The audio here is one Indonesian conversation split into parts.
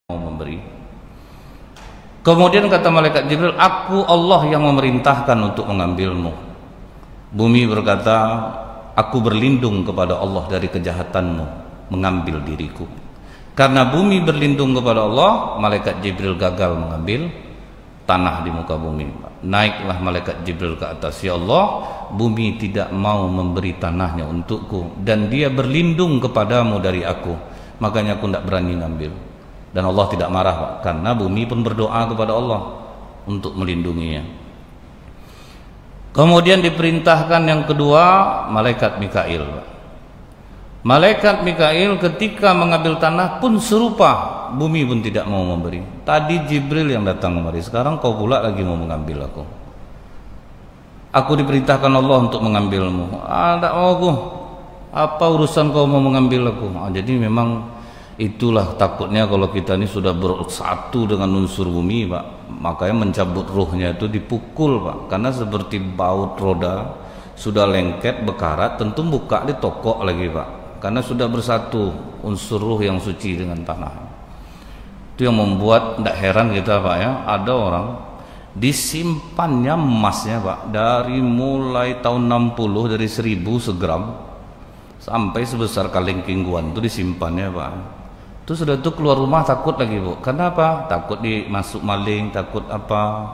mau memberi. Kemudian kata malaikat Jibril, aku Allah yang memerintahkan untuk mengambilmu. Bumi berkata, aku berlindung kepada Allah dari kejahatanmu mengambil diriku. Karena bumi berlindung kepada Allah, malaikat Jibril gagal mengambil tanah di muka bumi. Naiklah malaikat Jibril ke atas, ya Allah, bumi tidak mau memberi tanahnya untukku dan dia berlindung kepadamu dari aku, makanya aku tidak berani ngambil. Dan Allah tidak marah, Pak, karena bumi pun berdoa kepada Allah untuk melindunginya. Kemudian diperintahkan yang kedua, malaikat Mikail, Pak. Malaikat Mikail ketika mengambil tanah pun serupa, bumi pun tidak mau memberi. Tadi Jibril yang datang kemari, sekarang kau pula lagi mau mengambil aku. Aku diperintahkan Allah untuk mengambilmu. Tak mau aku. Apa urusan kau mau mengambil aku? Jadi memang itulah takutnya kalau kita ini sudah bersatu dengan unsur bumi, Pak. Makanya mencabut ruhnya itu dipukul, Pak. Karena seperti baut roda sudah lengket bekarat, tentu buka ditokok lagi, Pak. Karena sudah bersatu unsur ruh yang suci dengan tanah. Itu yang membuat tidak heran kita, Pak, ya. Ada orang disimpannya emasnya, Pak, dari mulai tahun 60 dari 1000 segram sampai sebesar kaleng kingguan itu disimpannya, Pak. Itu sudah tuh keluar rumah takut lagi, Bu. Kenapa? Takut dimasuk maling, takut apa.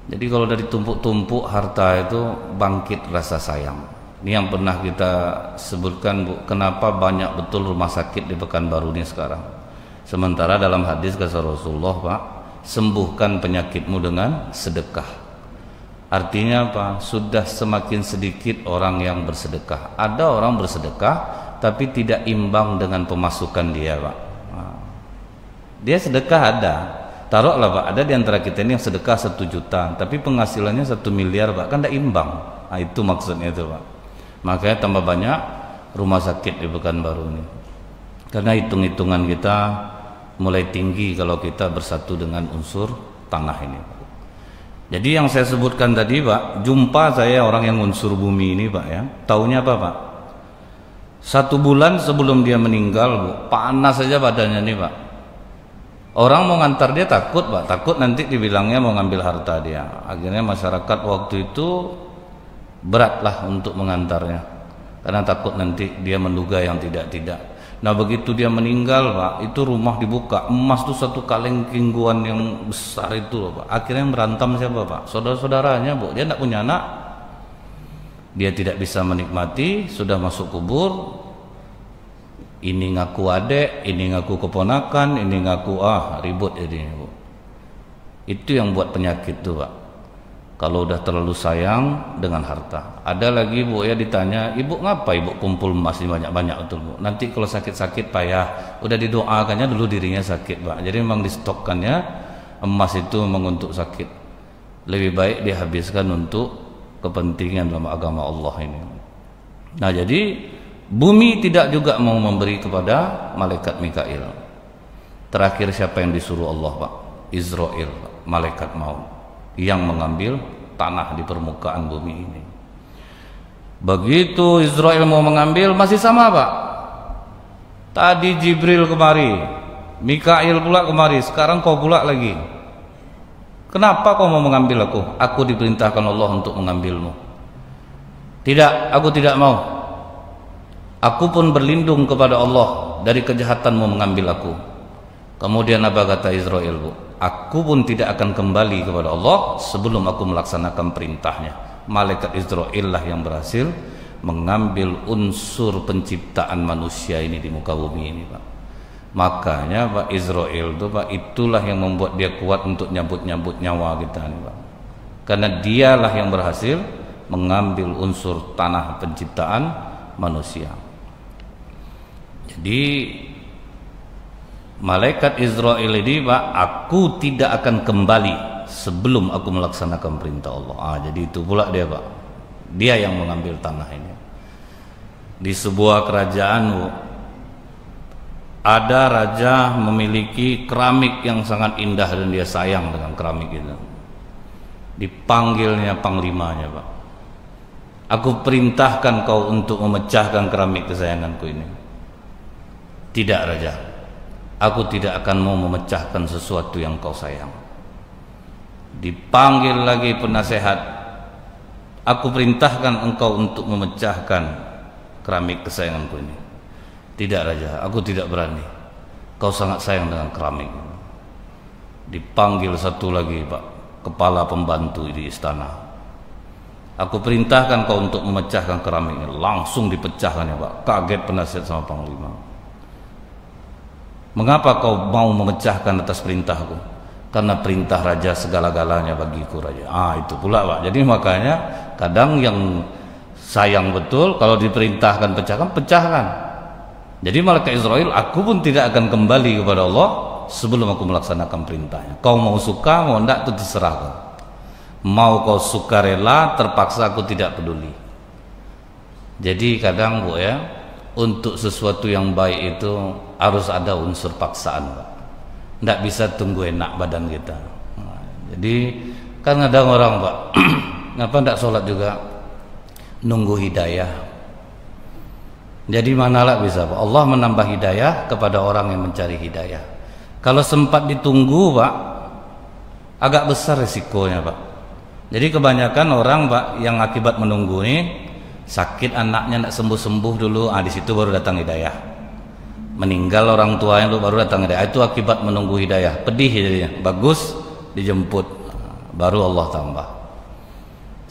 Jadi kalau dari tumpuk-tumpuk harta itu bangkit rasa sayang. Ini yang pernah kita sebutkan, Bu, kenapa banyak betul rumah sakit di Pekanbaru ini sekarang. Sementara dalam hadis kata Rasulullah, Pak, sembuhkan penyakitmu dengan sedekah. Artinya apa? Sudah semakin sedikit orang yang bersedekah. Ada orang bersedekah tapi tidak imbang dengan pemasukan dia, Pak. Dia sedekah ada, taruhlah, Pak, ada di antara kita ini yang sedekah 1 juta tapi penghasilannya 1 miliar, Pak, kan tidak imbang. Itu maksudnya itu, Pak. Makanya tambah banyak rumah sakit di Pekanbaru ini, karena hitung-hitungan kita mulai tinggi kalau kita bersatu dengan unsur tanah ini. Jadi yang saya sebutkan tadi, Pak, jumpa saya orang yang unsur bumi ini, Pak, ya. Taunya apa, Pak? 1 bulan sebelum dia meninggal, Bu, panas saja badannya nih, Pak. Orang mau ngantar dia takut, Pak, takut nanti dibilangnya mau ngambil harta dia. Akhirnya masyarakat waktu itu beratlah untuk mengantarnya, karena takut nanti dia menduga yang tidak-tidak. Nah begitu dia meninggal, Pak, itu rumah dibuka, emas tuh 1 kaleng kingguan yang besar itu loh, Pak. Akhirnya yang berantem siapa, Pak? Saudara-saudaranya, Bu. Dia tidak punya anak, dia tidak bisa menikmati, sudah masuk kubur. Ini ngaku adek, ini ngaku keponakan, ini ngaku ribut ini, Bu. Itu yang buat penyakit tuh, Pak, kalau udah terlalu sayang dengan harta. Ada lagi, Bu, ya, ditanya, ibu ngapa ibu kumpul emas ini banyak-banyak, betul, Bu? Nanti kalau sakit-sakit payah. Udah didoakannya dulu dirinya sakit, Pak. Jadi memang distokkannya emas itu memang untuk sakit. Lebih baik dihabiskan untuk kepentingan dalam agama Allah ini. Nah, jadi bumi tidak juga mau memberi kepada malaikat Mikail. Terakhir siapa yang disuruh Allah, Pak? Israel, Pak, malaikat maut, yang mengambil tanah di permukaan bumi ini. Begitu Israel mau mengambil, masih sama, Pak. Tadi Jibril kemari, Mikail pula kemari, sekarang kau pula lagi. Kenapa kau mau mengambil aku? Aku diperintahkan Allah untuk mengambilmu. Tidak, aku tidak mau. Aku pun berlindung kepada Allah dari kejahatanmu mengambil aku. Kemudian apa kata Israel, Bu? Aku pun tidak akan kembali kepada Allah sebelum aku melaksanakan perintahnya. Malaikat Israel lah yang berhasil mengambil unsur penciptaan manusia ini di muka bumi ini, Pak. Makanya, Pak, Israel itu, Pak, itulah yang membuat dia kuat untuk nyambut-nyambut nyawa kita nih, Pak. Karena dialah yang berhasil mengambil unsur tanah penciptaan manusia. Jadi malaikat Israel ini, Pak, aku tidak akan kembali sebelum aku melaksanakan perintah Allah. Jadi itu pula dia, Pak. Dia yang mengambil tanah ini. Di sebuah kerajaan, Bu, ada raja memiliki keramik yang sangat indah dan dia sayang dengan keramik itu. Dipanggilnya panglimanya, Pak. Aku perintahkan kau untuk memecahkan keramik kesayanganku ini. Tidak, raja. aku tidak akan mau memecahkan sesuatu yang kau sayang. Dipanggil lagi penasehat, aku perintahkan engkau untuk memecahkan keramik kesayanganku ini. Tidak raja, aku tidak berani, kau sangat sayang dengan keramik. Dipanggil satu lagi pak, kepala pembantu di istana, aku perintahkan kau untuk memecahkan keramik ini. Langsung dipecahkan ya pak. Kaget penasihat sama panglima. Mengapa kau mau memecahkan atas perintahku? Karena perintah raja segala-galanya bagiku raja. Itu pula pak. Jadi makanya kadang yang sayang betul, kalau diperintahkan pecahkan, pecahkan. Jadi malaikat Israel, aku pun tidak akan kembali kepada Allah sebelum aku melaksanakan perintahnya. Kau mau suka mau tidak itu terserah kau. Mau kau suka rela, terpaksa, aku tidak peduli. Jadi kadang bu ya, untuk sesuatu yang baik itu harus ada unsur paksaan pak. Tidak bisa tunggu enak badan kita. Jadi kan ada orang pak, kenapa tidak sholat juga? Nunggu hidayah. Jadi manalah bisa pak, Allah menambah hidayah kepada orang yang mencari hidayah. Kalau sempat ditunggu pak, agak besar resikonya pak. Jadi kebanyakan orang pak yang akibat menunggu ini sakit anaknya tidak sembuh-sembuh dulu, di situ baru datang hidayah. Meninggal orang tuanya dulu baru datang hidayah. Itu akibat menunggu hidayah. Pedih jadinya. Bagus dijemput, baru Allah tambah.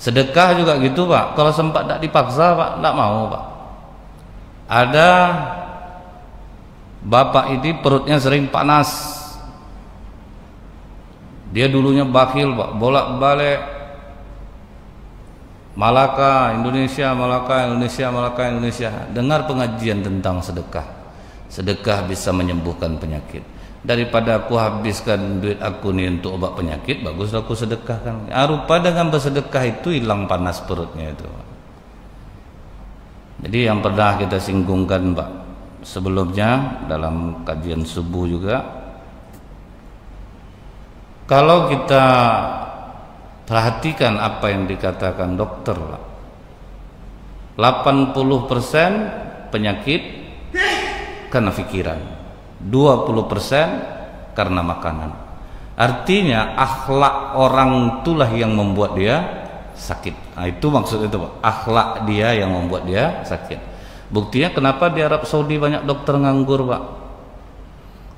Sedekah juga gitu pak. Kalau sempat tidak dipaksa pak, tidak mau pak. Ada bapak ini perutnya sering panas. Dia dulunya bakhil pak, bolak-balik Malaka, Indonesia, Malaka, Indonesia, Malaka, Indonesia. Dengar pengajian tentang sedekah. Sedekah bisa menyembuhkan penyakit. Daripada aku habiskan duit aku nih untuk obat penyakit, bagus aku sedekahkan. Rupa dengan bersedekah itu hilang panas perutnya itu. Jadi yang pernah kita singgungkan Pak sebelumnya dalam kajian subuh juga, kalau kita perhatikan apa yang dikatakan dokter Pak, 80% penyakit karena pikiran, 20% karena makanan. Artinya akhlak orang itulah yang membuat dia sakit. Itu maksud itu Pak, akhlak dia yang membuat dia sakit. Buktinya kenapa di Arab Saudi banyak dokter nganggur Pak,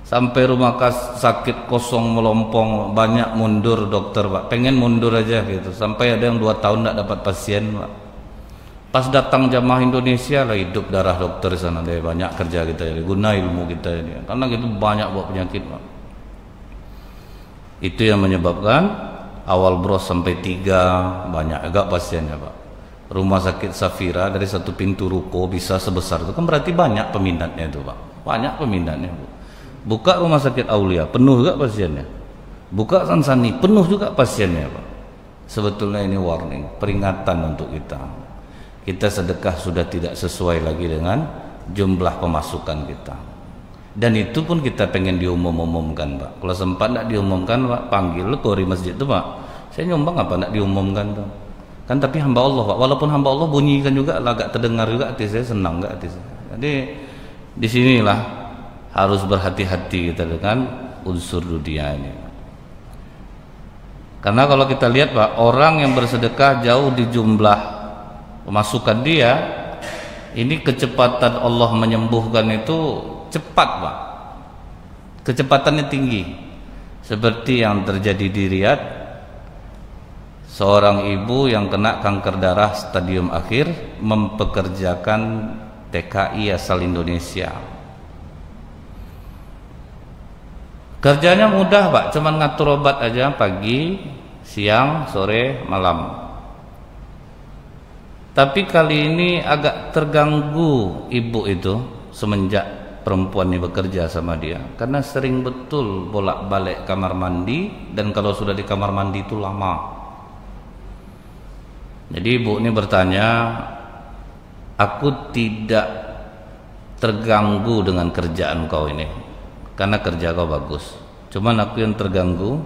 sampai rumah sakit kosong melompong, banyak mundur dokter Pak, pengen mundur aja gitu, sampai ada yang 2 tahun tidak dapat pasien Pak. Pas datang jamaah Indonesia lah hidup darah dokter sana, dia banyak kerja kita ini, guna ilmu kita ini, karena gitu banyak buat penyakit Pak. Itu yang menyebabkan awal bros sampai 3 banyak agak pasiennya Pak. Rumah sakit Safira dari satu pintu ruko bisa sebesar itu kan berarti banyak peminatnya itu Pak, banyak peminatnya Bu. Buka rumah sakit Aulia penuh juga pasiennya, buka Sansani penuh juga pasiennya Pak. Sebetulnya ini warning, peringatan untuk kita. Kita sedekah sudah tidak sesuai lagi dengan jumlah pemasukan kita. Dan itu pun kita pengen diumumkan Pak. Kalau sempat tidak diumumkan Pak, panggil kori masjid itu Pak, saya nyumbang apa tidak diumumkan tuh kan. Tapi hamba Allah Pak, walaupun hamba Allah bunyikan juga agak terdengar juga, hati saya senang enggak hati saya. Jadi disinilah harus berhati-hati kita dengan unsur dunia ini. Karena kalau kita lihat Pak, orang yang bersedekah jauh di jumlah pemasukan dia, ini kecepatan Allah menyembuhkan itu cepat Pak, kecepatannya tinggi. Seperti yang terjadi di Riyadh, seorang ibu yang kena kanker darah stadium akhir mempekerjakan TKI asal Indonesia. Kerjanya mudah Pak, cuman ngatur obat aja pagi, siang, sore, malam. Tapi kali ini agak terganggu ibu itu semenjak perempuan ini bekerja sama dia, karena sering betul bolak-balik kamar mandi, dan kalau sudah di kamar mandi itu lama. Jadi ibu ini bertanya, aku tidak terganggu dengan kerjaan kau ini, karena kerja kau bagus, cuman aku yang terganggu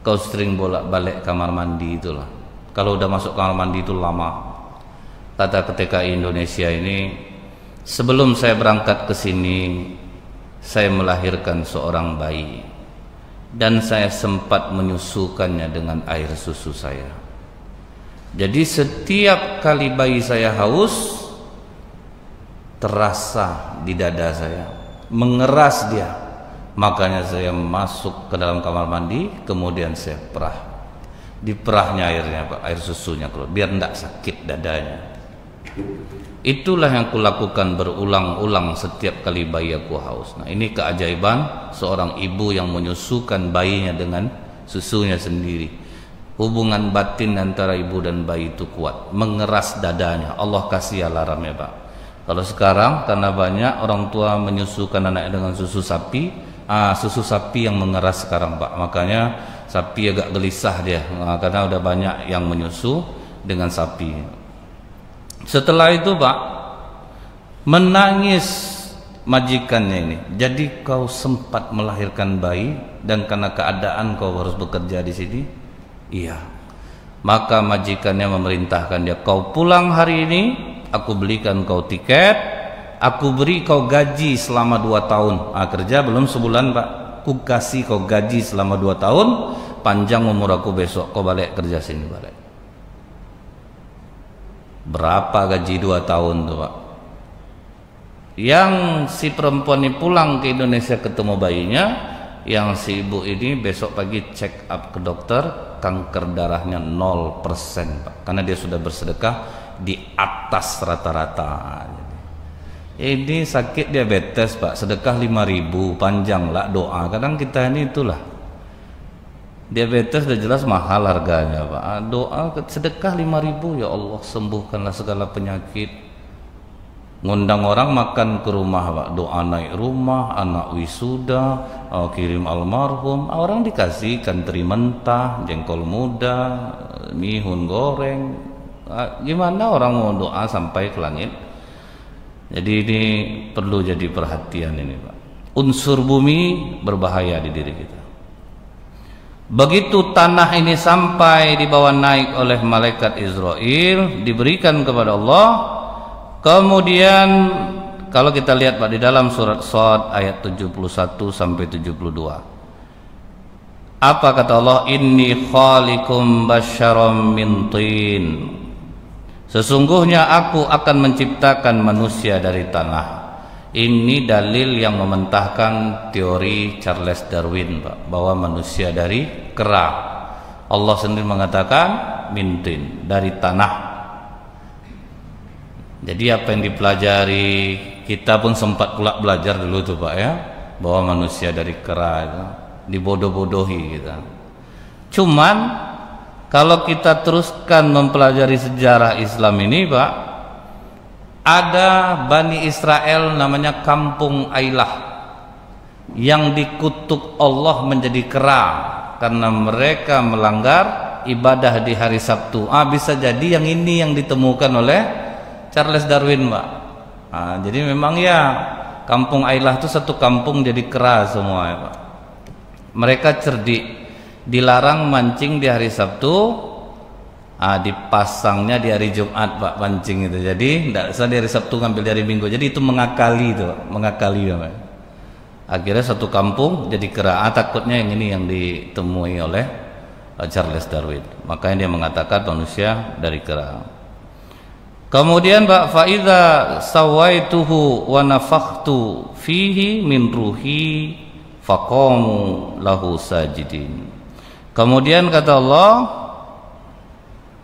kau sering bolak-balik kamar mandi itulah. Kalau udah masuk kamar mandi itu lama. Kata TKI Indonesia ini, sebelum saya berangkat ke sini saya melahirkan seorang bayi dan saya sempat menyusukannya dengan air susu saya. Jadi setiap kali bayi saya haus, terasa di dada saya, mengeras dia. Makanya saya masuk ke dalam kamar mandi, kemudian saya perah. Diperahnya airnya, Pak, air susunya keluar, biar tidak sakit dadanya. Itulah yang kulakukan berulang-ulang setiap kali bayi aku haus. Nah, ini keajaiban seorang ibu yang menyusukan bayinya dengan susunya sendiri. Hubungan batin antara ibu dan bayi itu kuat, mengeras dadanya. Allah kasih alarm ya, Pak. Kalau sekarang karena banyak orang tua menyusukan anaknya dengan susu sapi, susu sapi yang mengeras sekarang, Pak. Makanya sapi agak gelisah dia, karena udah banyak yang menyusu dengan sapi. Setelah itu, Pak, menangis majikannya ini. Jadi kau sempat melahirkan bayi dan karena keadaan kau harus bekerja di sini? Iya. Maka majikannya memerintahkan dia, kau pulang hari ini, aku belikan kau tiket, aku beri kau gaji selama 2 tahun. Kerja belum sebulan, Pak. Ku kasih kau gaji selama 2 tahun, panjang umur aku besok kau balik kerja sini balik. Berapa gaji 2 tahun tuh, Pak? Yang si perempuan ini pulang ke Indonesia ketemu bayinya, yang si ibu ini besok pagi check up ke dokter, kanker darahnya 0%, Pak. Karena dia sudah bersedekah di atas rata-rata. Ini sakit diabetes, Pak, sedekah 5.000, panjang lah doa. Kadang kita ini itulah, diabetes udah jelas mahal harganya, Pak. Doa sedekah 5.000, ya Allah sembuhkanlah segala penyakit. Ngundang orang makan ke rumah, Pak. Doa naik rumah, anak wisuda, kirim almarhum. Orang dikasih ikan teri mentah, jengkol muda, mihun goreng. Gimana orang mau doa sampai ke langit? Jadi ini perlu jadi perhatian ini, Pak. Unsur bumi berbahaya di diri kita. Begitu tanah ini sampai dibawa naik oleh malaikat Israel, diberikan kepada Allah. Kemudian kalau kita lihat, Pak, di dalam surat Shad ayat 71 sampai 72. Apa kata Allah? Inni khaliqum basyaram min tin. Sesungguhnya aku akan menciptakan manusia dari tanah. Ini dalil yang mementahkan teori Charles Darwin, Pak, bahwa manusia dari kera. Allah sendiri mengatakan mintin, dari tanah. Jadi apa yang dipelajari, kita pun sempat pula belajar dulu tuh, Pak, ya, bahwa manusia dari kera itu dibodoh-bodohi kita. Cuman kalau kita teruskan mempelajari sejarah Islam ini, Pak, ada Bani Israel namanya kampung Ailah yang dikutuk Allah menjadi kera karena mereka melanggar ibadah di hari Sabtu. Bisa jadi yang ini yang ditemukan oleh Charles Darwin, Pak. Jadi memang ya, kampung Ailah itu satu kampung jadi kera semua, ya, Pak. Mereka cerdik, dilarang mancing di hari Sabtu. Dipasangnya di hari Jumat, Pak, pancing itu. Jadi tidak usah di hari Sabtu, ngambil dari Minggu. Jadi itu mengakali itu, mengakali, Pak. Akhirnya satu kampung jadi kera. Takutnya yang ini yang ditemui oleh Charles Darwin. Makanya dia mengatakan manusia dari kera. Kemudian, Pak, faida sawaituhu wa nafakhtu fihi min ruhi faqamu lahu sajidin. Kemudian kata Allah,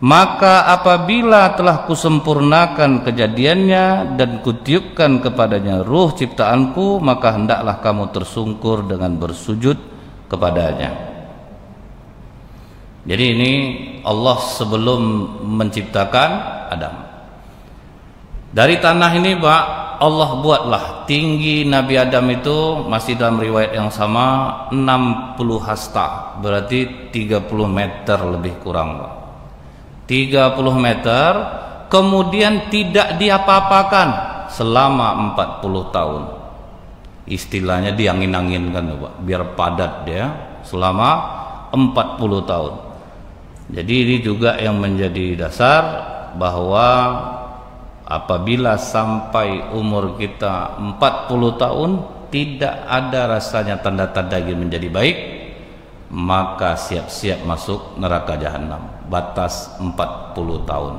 maka apabila telah kusempurnakan kejadiannya dan kutiupkan kepadanya ruh ciptaanku, maka hendaklah kamu tersungkur dengan bersujud kepadanya. Jadi ini Allah sebelum menciptakan Adam. Dari tanah ini, Pak, Allah buatlah tinggi Nabi Adam itu, masih dalam riwayat yang sama, 60 hasta, berarti 30 meter lebih kurang, Pak. 30 meter, kemudian tidak diapa-apakan selama 40 tahun. Istilahnya diangin-anginkan, Pak, biar padat dia selama 40 tahun. Jadi ini juga yang menjadi dasar bahwa apabila sampai umur kita 40 tahun, tidak ada rasanya tanda-tanda ingin menjadi baik, maka siap-siap masuk neraka jahanam. Batas 40 tahun.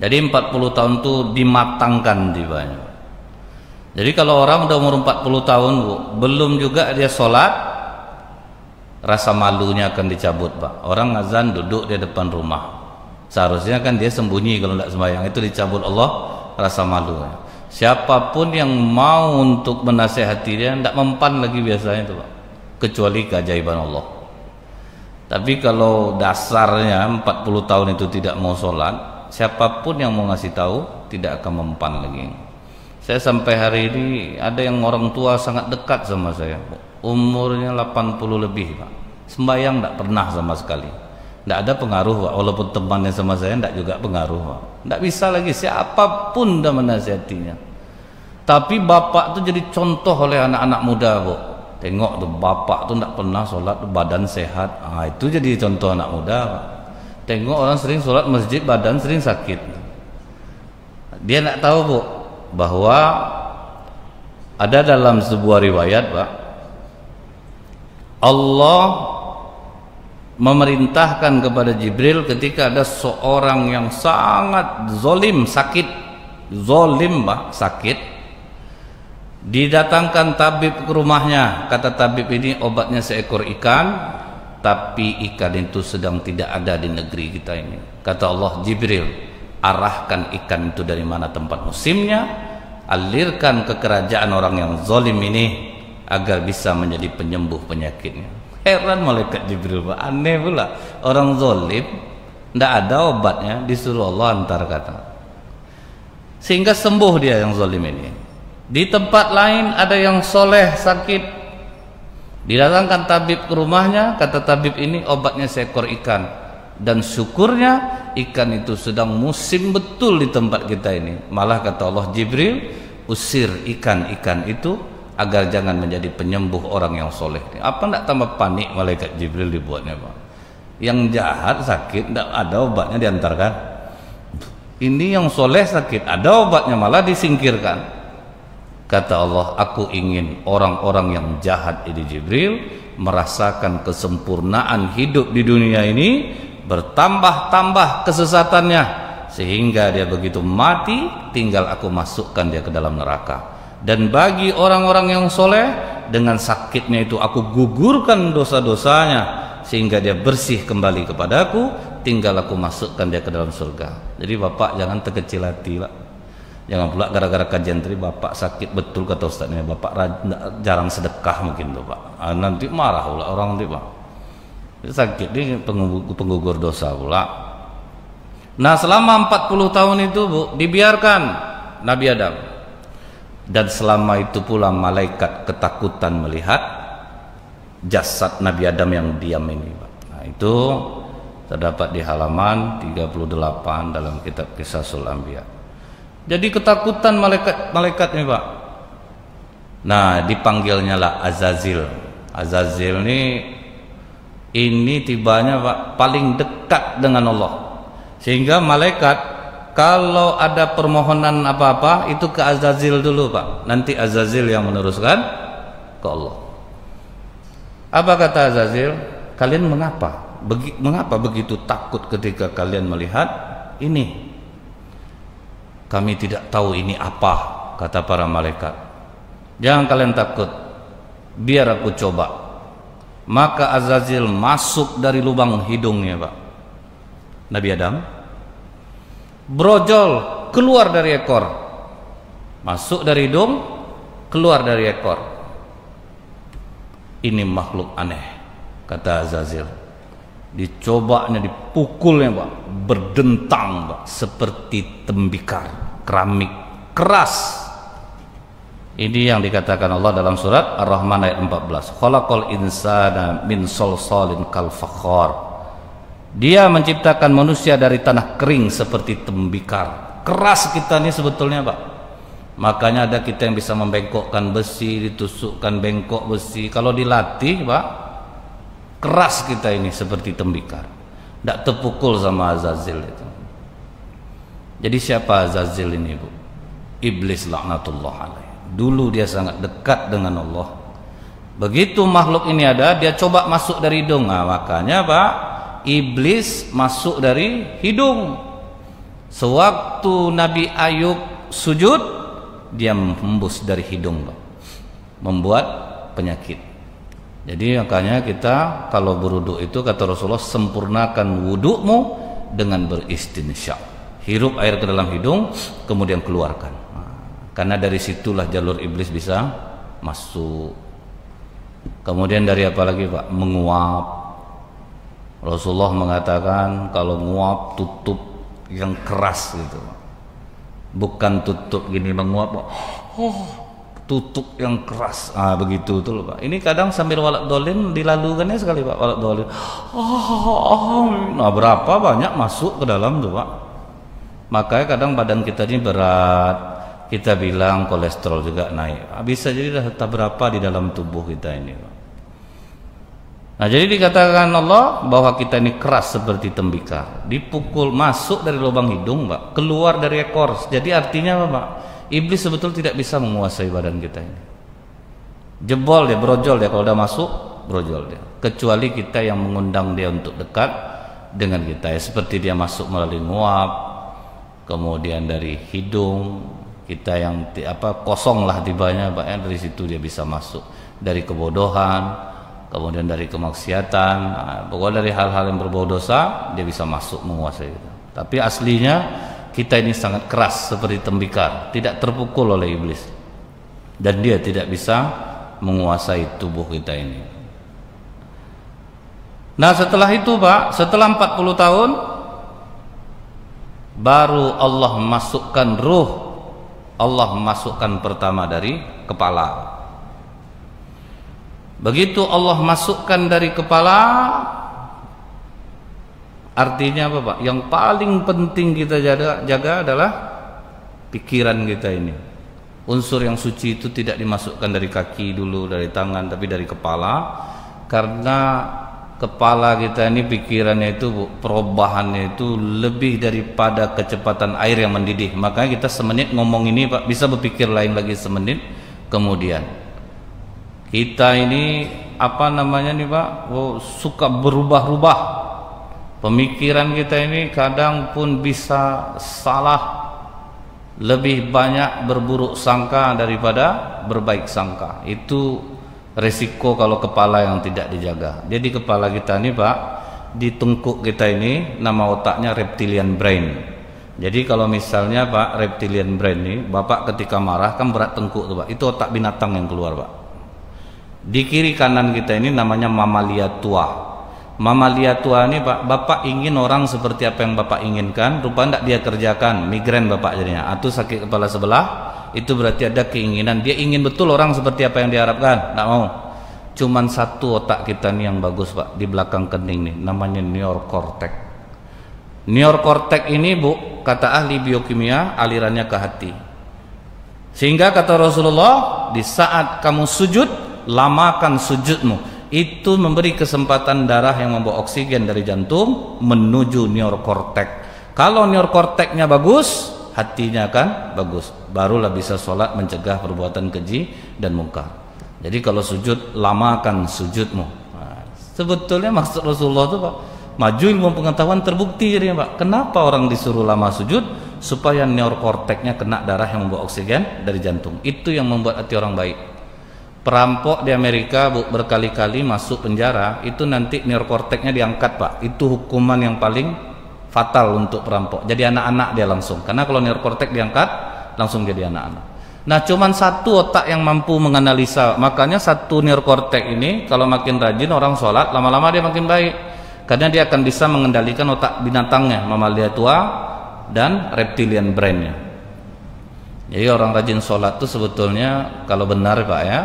Jadi 40 tahun itu dimatangkan jiwanya. Jadi kalau orang udah umur 40 tahun Bu, belum juga dia sholat, rasa malunya akan dicabut Pak. Orang azan duduk di depan rumah, seharusnya kan dia sembunyi kalau tidak sembahyang, itu dicabut Allah rasa malunya. Siapapun yang mau untuk menasehati dia tidak mempan lagi biasanya itu Pak, kecuali keajaiban Allah. Tapi kalau dasarnya 40 tahun itu tidak mau sholat, siapapun yang mau ngasih tahu tidak akan mempan lagi. Saya sampai hari ini ada yang orang tua sangat dekat sama saya, umurnya 80 lebih Pak, sembahyang tidak pernah sama sekali. Tidak ada pengaruh Pak, walaupun temannya sama saya tidak juga pengaruh Pak. Tidak bisa lagi, siapapun dah menasihatinya. Tapi bapak itu jadi contoh oleh anak-anak muda Bu. Tengok tuh bapak tuh tidak pernah sholat, badan sehat. Itu jadi contoh anak muda Pak. Tengok orang sering sholat masjid, badan sering sakit. Dia tidak tahu Bu, bahwa ada dalam sebuah riwayat Pak, Allah memerintahkan kepada Jibril ketika ada seorang yang sangat zolim, sakit, zolim Pak, sakit, didatangkan tabib ke rumahnya. Kata tabib ini obatnya seekor ikan, tapi ikan itu sedang tidak ada di negeri kita ini. Kata Allah, Jibril, arahkan ikan itu dari mana tempat musimnya, alirkan ke kerajaan orang yang zalim ini agar bisa menjadi penyembuh penyakitnya. Heran malaikat Jibril Pak, aneh pula, orang zalim tidak ada obatnya, disuruh Allah antar kata, sehingga sembuh dia yang zalim ini. Di tempat lain ada yang soleh sakit, didatangkan tabib ke rumahnya. Kata tabib ini obatnya seekor ikan, dan syukurnya ikan itu sedang musim betul di tempat kita ini. Malah kata Allah, Jibril, usir ikan-ikan itu agar jangan menjadi penyembuh orang yang soleh. Apa tidak tambah panik malaikat Jibril dibuatnya Pak? Yang jahat sakit tidak ada obatnya diantarkan, ini yang soleh sakit ada obatnya malah disingkirkan. Kata Allah, aku ingin orang-orang yang jahat ini Jibril merasakan kesempurnaan hidup di dunia ini, bertambah-tambah kesesatannya, sehingga dia begitu mati tinggal aku masukkan dia ke dalam neraka. Dan bagi orang-orang yang soleh, dengan sakitnya itu aku gugurkan dosa-dosanya sehingga dia bersih kembali kepadaku, tinggal aku masukkan dia ke dalam surga. Jadi Bapak jangan terkecil hati Pak. Jangan pula gara-gara kajian tadi Bapak sakit betul kata Ustaznya, Bapak jarang sedekah mungkin tuh Pak. Nanti marah pula orang nanti Pak. Sakit ini penggugur dosa pula. Nah selama 40 tahun itu Bu, dibiarkan Nabi Adam. Dan selama itu pula malaikat ketakutan melihat jasad Nabi Adam yang diam ini Pak. Nah itu terdapat di halaman 38 dalam kitab Qisasul Anbiya. Jadi ketakutan malaikat ini Pak. Nah dipanggilnya lah Azazil. Azazil ini tibanya Pak paling dekat dengan Allah, sehingga malaikat kalau ada permohonan apa-apa itu ke Azazil dulu Pak, nanti Azazil yang meneruskan ke Allah. Apa kata Azazil? Kalian mengapa begitu takut ketika kalian melihat ini? Kami tidak tahu ini apa, kata para malaikat. Jangan kalian takut, biar aku coba. Maka Azazil masuk dari lubang hidungnya Pak Nabi Adam, brojol keluar dari ekor, masuk dari hidung, keluar dari ekor. Ini makhluk aneh, kata Azazil. Dicobanya, dipukulnya Pak, berdentang Pak, seperti tembikar keramik keras. Ini yang dikatakan Allah dalam surat Ar-Rahman ayat 14. Khalaqal insana min solsolin kal fakhar. Dia menciptakan manusia dari tanah kering seperti tembikar. Keras kita ini sebetulnya Pak. Makanya ada kita yang bisa membengkokkan besi, ditusukkan bengkok besi. Kalau dilatih Pak, keras kita ini seperti tembikar, tidak terpukul sama Azazil itu. Jadi siapa Azazil ini Bu? Iblis laknatullah alaih. Dulu dia sangat dekat dengan Allah. Begitu makhluk ini ada, dia coba masuk dari hidung. Nah, makanya Pak, iblis masuk dari hidung. Sewaktu Nabi Ayub sujud, dia membus dari hidung, Pak, membuat penyakit. Jadi makanya kita kalau berwudu itu kata Rasulullah, sempurnakan wudukmu dengan beristinsya. Hirup air ke dalam hidung, kemudian keluarkan. Karena dari situlah jalur iblis bisa masuk. Kemudian dari apa lagi Pak? Menguap. Rasulullah mengatakan kalau nguap tutup yang keras gitu, bukan tutup gini menguap, tutup yang keras. Begitu tuh loh Pak. Ini kadang sambil walak dolin dilalukannya sekali Pak, walak dolin. Nah berapa banyak masuk ke dalam tuh Pak. Makanya kadang badan kita ini berat, kita bilang kolesterol juga naik. Bisa jadi dah berapa di dalam tubuh kita ini Pak. Nah jadi dikatakan Allah bahwa kita ini keras seperti tembikar, dipukul masuk dari lubang hidung Pak, keluar dari ekor. Jadi artinya apa Pak? Iblis sebetulnya tidak bisa menguasai badan kita ini. Jebol dia, brojol dia, kalau udah masuk brojol dia. Kecuali kita yang mengundang dia untuk dekat dengan kita ya, seperti dia masuk melalui nguap, kemudian dari hidung kita yang kosong lah tibanya Pak ya, dari situ dia bisa masuk. Dari kebodohan, kemudian dari kemaksiatan, pokoknya dari hal-hal yang berbau dosa dia bisa masuk menguasai kita. Tapi aslinya kita ini sangat keras seperti tembikar, tidak terpukul oleh iblis, dan dia tidak bisa menguasai tubuh kita ini. Nah setelah itu Pak, setelah 40 tahun baru Allah masukkan ruh. Allah masukkan pertama dari kepala. Begitu Allah masukkan dari kepala, artinya apa Pak? Yang paling penting kita jaga adalah pikiran kita ini. Unsur yang suci itu tidak dimasukkan dari kaki dulu, dari tangan, tapi dari kepala. Karena kepala kita ini pikirannya itu perubahannya itu lebih daripada kecepatan air yang mendidih. Makanya kita semenit ngomong ini Pak, bisa berpikir lain lagi semenit kemudian. Kita ini Pak, suka berubah-ubah. Pemikiran kita ini kadang pun bisa salah, lebih banyak berburuk sangka daripada berbaik sangka. Itu resiko kalau kepala yang tidak dijaga. Jadi kepala kita ini Pak, di tengkuk kita ini nama otaknya reptilian brain. Jadi kalau misalnya Pak, reptilian brain ini Bapak ketika marah kan berat tengkuk tuh Pak, itu otak binatang yang keluar Pak. Di kiri kanan kita ini namanya mamalia tua. Mamalia tua ini Pak, Bapak ingin orang seperti apa yang Bapak inginkan, rupanya tidak dia kerjakan, migrain Bapak jadinya, atau sakit kepala sebelah, itu berarti ada keinginan, dia ingin betul orang seperti apa yang diharapkan, tidak mau. Cuman satu otak kita nih yang bagus Pak, di belakang kening nih, namanya neokortek. Neokortek ini Bu, kata ahli biokimia, alirannya ke hati. Sehingga kata Rasulullah, di saat kamu sujud, lamakan sujudmu. Itu memberi kesempatan darah yang membawa oksigen dari jantung menuju neokortek. Kalau neokorteknya bagus, hatinya akan bagus, barulah bisa sholat, mencegah perbuatan keji dan mungkar. Jadi kalau sujud, lamakan sujudmu. Sebetulnya maksud Rasulullah itu Pak, maju ilmu pengetahuan terbukti jadinya Pak. Kenapa orang disuruh lama sujud? Supaya neokorteknya kena darah yang membawa oksigen dari jantung. Itu yang membuat hati orang baik. Perampok di Amerika Bu, berkali-kali masuk penjara, itu nanti neokorteknya diangkat Pak. Itu hukuman yang paling fatal untuk perampok. Jadi anak-anak dia langsung. Karena kalau neokortek diangkat, langsung jadi anak-anak. Nah cuman satu otak yang mampu menganalisa. Makanya satu neokortek ini kalau makin rajin orang sholat, lama-lama dia makin baik. Karena dia akan bisa mengendalikan otak binatangnya, mamalia tua dan reptilian brainnya. Jadi orang rajin sholat itu sebetulnya kalau benar Pak ya,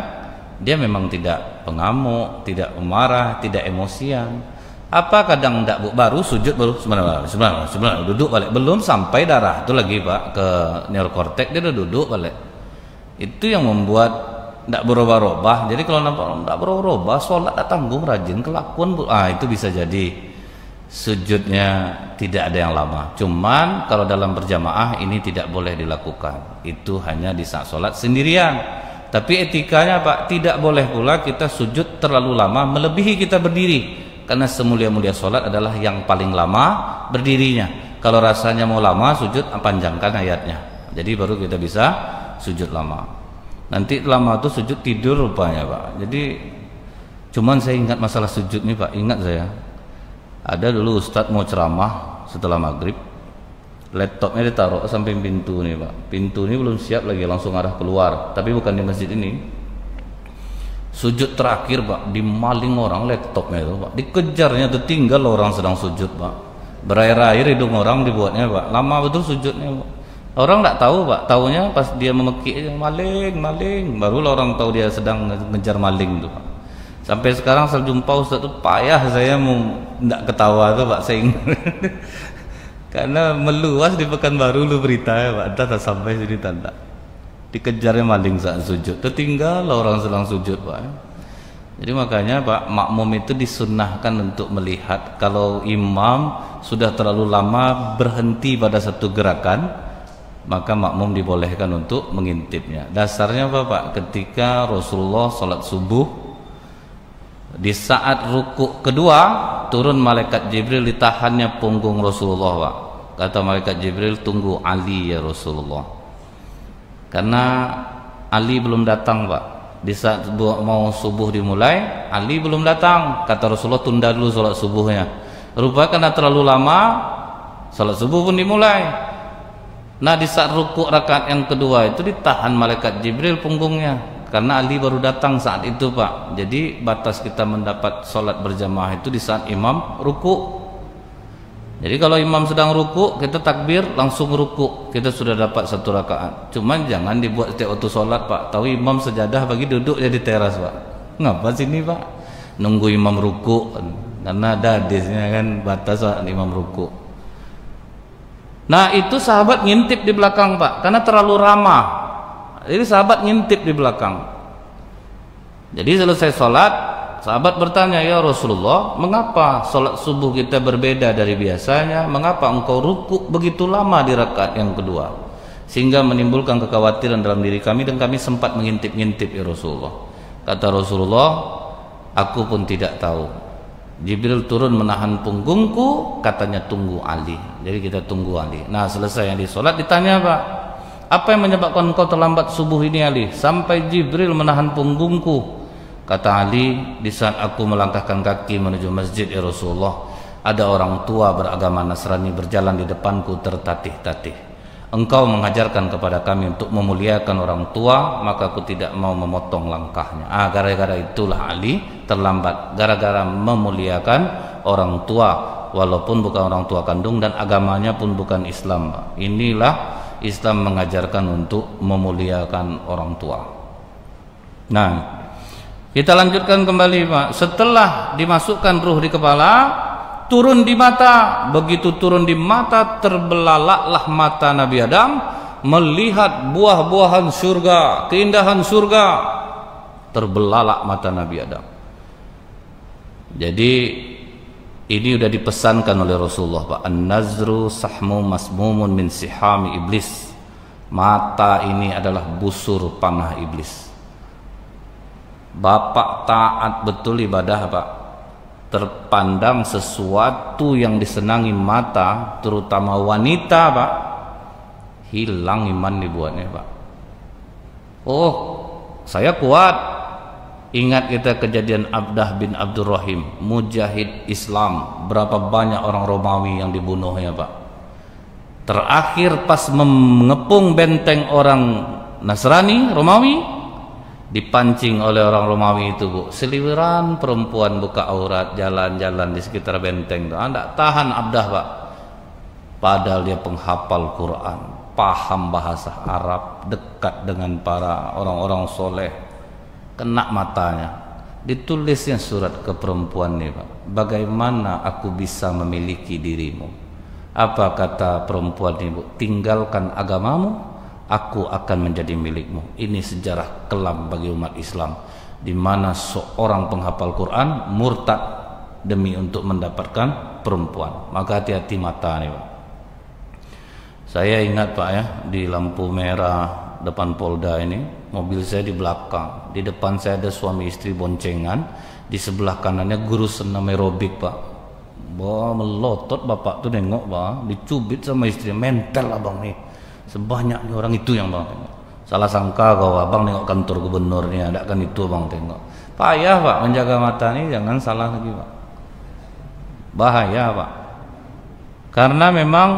dia memang tidak pengamuk, tidak pemarah, tidak emosian. Apa kadang tidak Bu, baru sujud baru sebenarnya duduk balik, belum sampai darah itu lagi Pak ke neokortek, dia udah duduk balik. Itu yang membuat tidak berubah-ubah. Jadi kalau nampak tidak berubah, sholat tak tanggung, rajin kelakuan Bu, itu bisa jadi sujudnya tidak ada yang lama. Cuman kalau dalam berjamaah ini tidak boleh dilakukan. Itu hanya di saat sholat sendirian. Tapi etikanya Pak, tidak boleh pula kita sujud terlalu lama melebihi kita berdiri. Karena semulia-mulia sholat adalah yang paling lama berdirinya. Kalau rasanya mau lama sujud, panjangkan ayatnya. Jadi baru kita bisa sujud lama. Nanti lama itu sujud tidur rupanya Pak. Jadi cuman saya ingat masalah sujud nih Pak. Ingat saya, ada dulu Ustadz mau ceramah setelah maghrib, laptopnya ditaruh samping pintu nih Pak. Pintu ini belum siap lagi, langsung arah keluar. Tapi bukan di masjid ini. Sujud terakhir Pak, dimaling orang laptopnya itu Pak. Dikejarnya, tertinggal orang sedang sujud Pak. Berair-air hidung orang dibuatnya Pak. Lama betul sujudnya Pak. Orang tidak tahu Pak, taunya pas dia memekik maling, barulah orang tahu dia sedang ngejar maling itu Pak. Sampai sekarang saya jumpa Ustaz itu payah saya mau tidak ketawa tuh Pak, saya ingat. Karena meluas di Pekanbaru lu berita ya Pak, entah tak sampai sini tanda. Dikejarnya maling saat sujud, tertinggal orang sedang sujud Pak. Jadi makanya Pak, makmum itu disunnahkan untuk melihat kalau imam sudah terlalu lama berhenti pada satu gerakan, maka makmum dibolehkan untuk mengintipnya. Dasarnya apa Pak? Ketika Rasulullah sholat subuh, di saat rukuk kedua turun malaikat Jibril, ditahannya punggung Rasulullah Pak. Kata malaikat Jibril, tunggu Ali ya Rasulullah. Karena Ali belum datang Pak. Di saat mau subuh dimulai, Ali belum datang. Kata Rasulullah, tunda dulu sholat subuhnya. Rupanya karena terlalu lama, sholat subuh pun dimulai. Nah di saat rukuk rakaat yang kedua itu ditahan malaikat Jibril punggungnya. Karena Ali baru datang saat itu Pak. Jadi batas kita mendapat sholat berjamaah itu di saat imam rukuk. Jadi kalau imam sedang rukuk, kita takbir langsung rukuk, kita sudah dapat satu rakaat. Cuman jangan dibuat setiap waktu sholat Pak. Tahu imam sejadah bagi duduk jadi teras Pak. Ngapa sini Pak? Nunggu imam rukuk. Karena ada hadisnya kan batas saat imam rukuk. Nah itu sahabat ngintip di belakang Pak, karena terlalu ramah. Jadi sahabat ngintip di belakang. Jadi selesai sholat, sahabat bertanya, ya Rasulullah, mengapa sholat subuh kita berbeda dari biasanya? Mengapa engkau rukuk begitu lama di rakaat yang kedua? Sehingga menimbulkan kekhawatiran dalam diri kami dan kami sempat mengintip-ngintip ya Rasulullah. Kata Rasulullah, aku pun tidak tahu. Jibril turun menahan punggungku, katanya tunggu Ali. Jadi kita tunggu Ali. Nah selesai yang di sholat ditanya Pak, apa yang menyebabkan engkau terlambat subuh ini Ali? Sampai Jibril menahan punggungku. Kata Ali, di saat aku melangkahkan kaki menuju masjid ya Rasulullah, ada orang tua beragama Nasrani berjalan di depanku tertatih-tatih. Engkau mengajarkan kepada kami untuk memuliakan orang tua, maka aku tidak mau memotong langkahnya. Gara-gara itulah Ali terlambat, gara-gara memuliakan orang tua, walaupun bukan orang tua kandung dan agamanya pun bukan Islam. Inilah Islam mengajarkan untuk memuliakan orang tua. Nah, kita lanjutkan kembali Pak. Setelah dimasukkan ruh di kepala, turun di mata. Begitu turun di mata, terbelalaklah mata Nabi Adam melihat buah-buahan surga, keindahan surga. Terbelalak mata Nabi Adam. Jadi ini sudah dipesankan oleh Rasulullah Pak. An-nazru sahmu masmumun min sihami iblis. Mata ini adalah busur panah iblis. Bapak taat betul ibadah Pak, terpandang sesuatu yang disenangi mata, terutama wanita Pak, hilang iman dibuatnya Pak. Oh, saya kuat. Ingat kita kejadian Abdah bin Abdurrahim, mujahid Islam. Berapa banyak orang Romawi yang dibunuhnya Pak. Terakhir pas mengepung benteng orang Nasrani, Romawi, dipancing oleh orang Romawi itu Bu. Seliweran perempuan buka aurat, jalan-jalan di sekitar benteng itu. Anda tahan Abdah Pak. Padahal dia penghafal Quran, paham bahasa Arab, dekat dengan para orang-orang soleh. Kena matanya. Ditulisnya surat ke perempuan ini Pak. Bagaimana aku bisa memiliki dirimu? Apa kata perempuan ini Bu? Tinggalkan agamamu, aku akan menjadi milikmu. Ini sejarah kelam bagi umat Islam, di mana seorang penghafal Quran murtad demi untuk mendapatkan perempuan. Maka hati-hati mata nih Pak. Saya ingat Pak ya, di lampu merah depan Polda ini, mobil saya di belakang, di depan saya ada suami istri boncengan, di sebelah kanannya guru senam aerobik Pak. Wah, melotot bapak tuh nengok Pak, dicubit sama istri, mental abang nih, sebanyaknya orang itu yang bang tengok. Salah sangka kau abang nengok kantor gubernurnya, ada kan itu abang tengok. Payah Pak menjaga mata nih, jangan salah lagi Pak, bahaya Pak, karena memang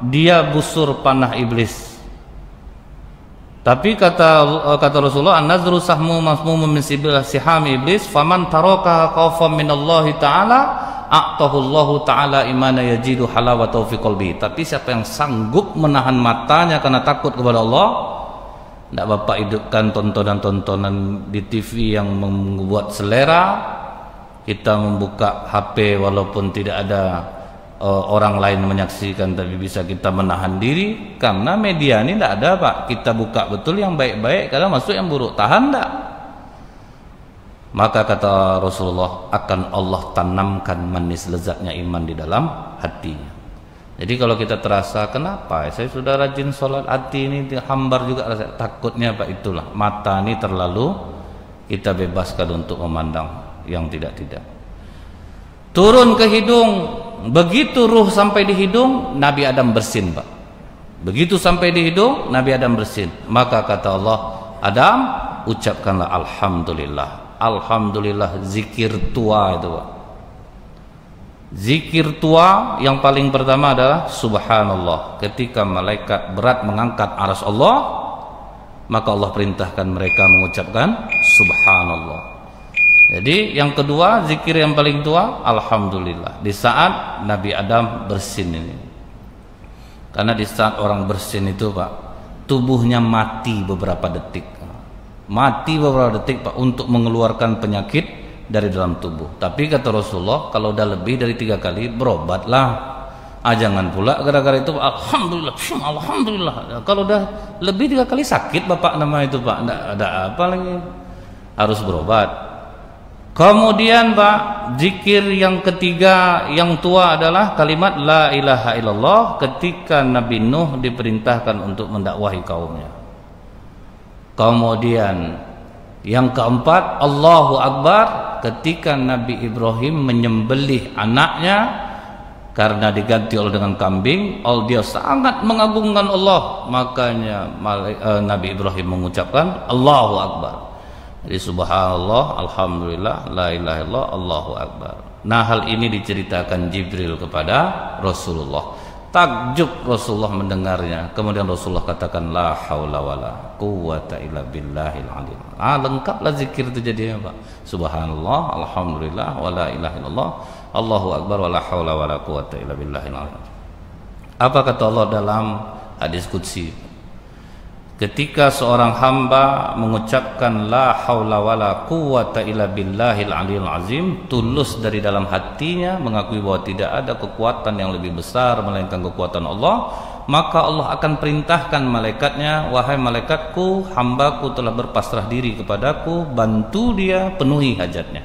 dia busur panah iblis. Tapi kata Rasulullah, an-nazru sahmu masmumun min sihami iblis, faman taraka khaufan minallahi ta'ala a'tahullahu ta'ala imana yajidu halawatahu fi qalbi. Tapi siapa yang sanggup menahan matanya karena takut kepada Allah, tidak bapak hidupkan tontonan-tontonan di TV yang membuat selera, kita membuka HP walaupun tidak ada orang lain menyaksikan, tapi bisa kita menahan diri karena media ini tidak ada Pak. Kita buka betul yang baik-baik, karena masuk yang buruk, tahan tidak? Maka kata Rasulullah, akan Allah tanamkan manis lezatnya iman di dalam hatinya. Jadi kalau kita terasa, kenapa saya sudah rajin sholat, hati ini hambar juga rasa, takutnya Pak itulah, mata ini terlalu kita bebaskan untuk memandang yang tidak-tidak. Turun ke hidung. Begitu ruh sampai di hidung, Nabi Adam bersin Pak. Begitu sampai di hidung, Nabi Adam bersin. Maka kata Allah, Adam, ucapkanlah alhamdulillah. Alhamdulillah, zikir tua itu Pak. Zikir tua yang paling pertama adalah subhanallah. Ketika malaikat berat mengangkat arsy Allah, maka Allah perintahkan mereka mengucapkan subhanallah. Jadi yang kedua, zikir yang paling tua, alhamdulillah. Di saat Nabi Adam bersin ini, karena di saat orang bersin itu Pak, tubuhnya mati beberapa detik, Pak, untuk mengeluarkan penyakit dari dalam tubuh. Tapi kata Rasulullah, kalau udah lebih dari 3 kali, berobatlah. Jangan pula gara-gara itu alhamdulillah, alhamdulillah. Kalau udah lebih 3 kali sakit bapak nama itu Pak, enggak ada apa lagi, harus berobat. Kemudian Pak, zikir yang ketiga yang tua adalah kalimat la ilaha illallah ketika Nabi Nuh diperintahkan untuk mendakwahi kaumnya. Kemudian yang keempat, Allahu Akbar ketika Nabi Ibrahim menyembelih anaknya karena diganti Allah dengan kambing. Dia sangat mengagungkan Allah, makanya Nabi Ibrahim mengucapkan Allahu Akbar. Jadi subhanallah, alhamdulillah, la ilaha illallah, Allahu Akbar. Nah, hal ini diceritakan Jibril kepada Rasulullah. Takjub Rasulullah mendengarnya. Kemudian Rasulullah katakan la haula wala quwwata illa billahil aliyil. Lengkaplah zikir itu jadinya Pak. Subhanallah, alhamdulillah, wala ilaha illallah, Allahu Akbar, wala haula wala quwwata illa billahil aliyil. Apa kata Allah dalam hadis qudsi? Ketika seorang hamba mengucapkan la haula wala quwwata illa billahil aliyil azim, tulus dari dalam hatinya mengakui bahwa tidak ada kekuatan yang lebih besar melainkan kekuatan Allah, maka Allah akan perintahkan malaikatnya, wahai malaikatku, hambaku telah berpasrah diri kepadaku, bantu dia penuhi hajatnya.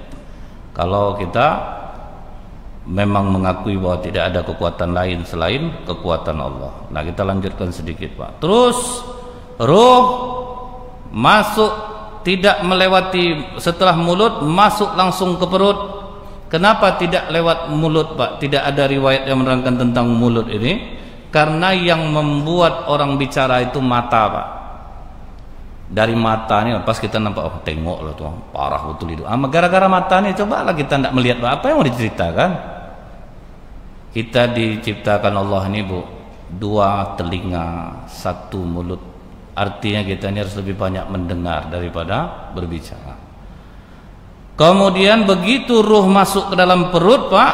Kalau kita memang mengakui bahwa tidak ada kekuatan lain selain kekuatan Allah. Nah, kita lanjutkan sedikit Pak. Terus ruh masuk, tidak melewati setelah mulut, masuk langsung ke perut. Kenapa tidak lewat mulut Pak? Tidak ada riwayat yang menerangkan tentang mulut ini. Karena yang membuat orang bicara itu mata Pak. Dari mata ini pas kita nampak, oh tengok lah tuh, parah betul itu. Gara-gara mata ini, cobalah kita tidak melihat Pak. Apa yang mau diceritakan? Kita diciptakan Allah ini Bu, 2 telinga, 1 mulut. Artinya kita ini harus lebih banyak mendengar daripada berbicara. Kemudian begitu ruh masuk ke dalam perut Pak,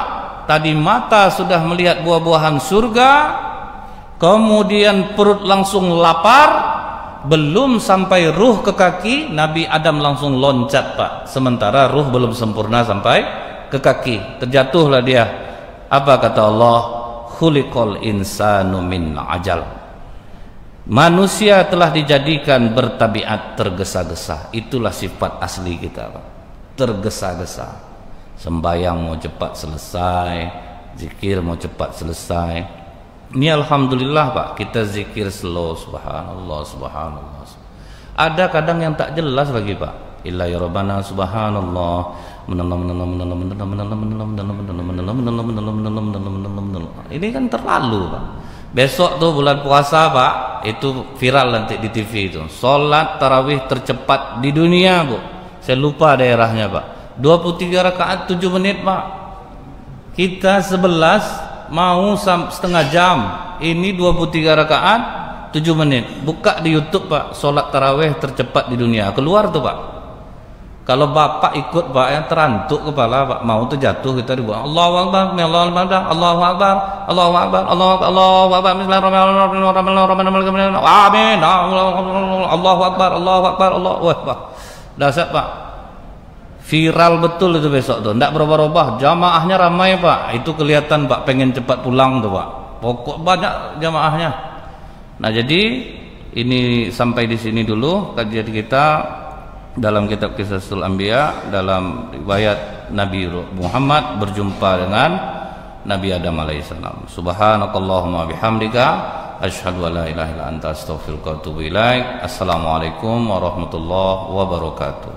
tadi mata sudah melihat buah-buahan surga, kemudian perut langsung lapar, belum sampai ruh ke kaki, Nabi Adam langsung loncat Pak. Sementara ruh belum sempurna sampai ke kaki, terjatuhlah dia. Apa kata Allah? Khuliqal insanu min ajal. Manusia telah dijadikan bertabiat tergesa-gesa. Itulah sifat asli kita Pak. Tergesa-gesa. sembahyang mau cepat selesai, zikir mau cepat selesai. Ini alhamdulillah Pak, kita zikir slow, subhanallah, subhanallah. Ada kadang yang tak jelas lagi Pak. Illa ya rabbana subhanallah. Ini kan terlalu Pak. Besok tuh bulan puasa Pak, itu viral nanti di TV itu. Salat tarawih tercepat di dunia Bu. Saya lupa daerahnya Pak. 23 rakaat 7 menit Pak. Kita 11 mau setengah jam. Ini 23 rakaat 7 menit. Buka di YouTube Pak, salat tarawih tercepat di dunia. Keluar tuh Pak. Kalau bapak ikut Pak yang terantuk kepala Pak, mau tuh jatuh kita dibuat Allahu Akbar, Allahu Akbar, Allahu Akbar, Allahu Akbar, Allahu Akbar, Bismillahirrahmanirrahim, amin, Allahu Akbar, Allahu Akbar, Allahu Akbar. Dasar Pak, viral betul itu besok tuh, ndak berubah-ubah, jamaahnya ramai Pak, itu kelihatan Pak pengen cepat pulang tuh Pak, pokok banyak jamaahnya. Nah jadi ini sampai di sini dulu kajian kita dalam kitab Qisasul Anbiya, dalam riwayat Nabi Muhammad berjumpa dengan Nabi Adam alaihissalam. Subhanakallahumma bihamdika asyhadu an la ilaha illa anta astaghfiruka wa atubu ilaik. Assalamualaikum warahmatullahi wabarakatuh.